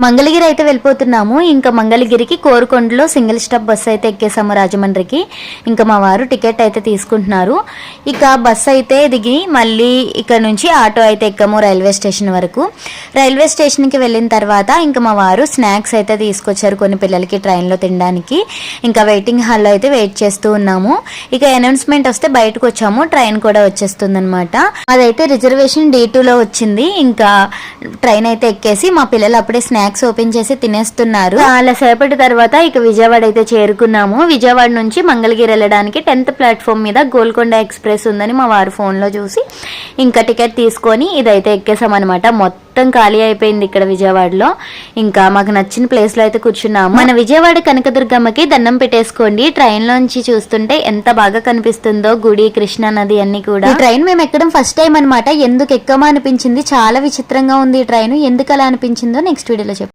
మంగళగిరి అయితే వెళ్ళిపోతున్నాము. ఇంకా మంగళగిరికి కోరుకొండలో single stop bus అయితే ఎక్కేసాము రాజమండ్రికి. ఇంకా మా వారు టికెట్ అయితే తీసుకుంటున్నారు. ఇక బస్సు అయితే దిగి మళ్ళీ ఇక్కడ నుంచి ఆటో అయితే ఎక్కాము రైల్వే స్టేషన్ వరకు. రైల్వే స్టేషన్కి వెళ్ళిన తర్వాత ఇంకా మా వారు స్నాక్స్ అయితే తీసుకొచ్చారు కొన్ని పిల్లలకి ట్రైన్లో తినడానికి. ఇంకా వెయిటింగ్ హాల్లో అయితే వెయిట్ చేస్తూ ఉన్నాము. ఇక అనౌన్స్మెంట్ వస్తే బయటకు వచ్చాము. ట్రైన్ కూడా వచ్చేస్తుంది అనమాట. అదైతే రిజర్వేషన్ D2లో వచ్చింది. ఇంకా ట్రైన్ అయితే ఎక్కేసి మా పిల్లలు అప్పుడే స్నాక్స్ ఓపెన్ చేసి తినేస్తున్నారు. చాలా సేపటి తర్వాత ఇక విజయవాడ అయితే చేరుకున్నాము. విజయవాడ నుంచి మంగళగిరి వెళ్ళడానికి 10th ప్లాట్ఫామ్ మీద గోల్కొండ ఎక్స్ప్రెస్ ఉందని మా వారు ఫోన్ లో చూసి ఇంకా టికెట్ తీసుకొని ఇదైతే ఎక్కేసామన్నమాట. మొత్తం ఖాళీ అయిపోయింది ఇక్కడ విజయవాడలో. ఇంకా మాకు నచ్చిన ప్లేస్ లో అయితే కూర్చున్నాము. మన విజయవాడ కనకదుర్గమ్మకి దండం పెట్టేసుకోండి. ట్రైన్ లోంచి చూస్తుంటే ఎంత బాగా కనిపిస్తుందో గుడి, కృష్ణా నది అన్ని కూడా. ఈ ట్రైన్ మేము ఎక్కడం ఫస్ట్ టైం అనమాట. ఎందుకు ఎక్కమా అనిపించింది, చాలా విచిత్రంగా ఉంది ఈ ట్రైన్. ఎందుకు అలా అనిపించిందో నెక్స్ట్ వీడియోలో చెప్తాను.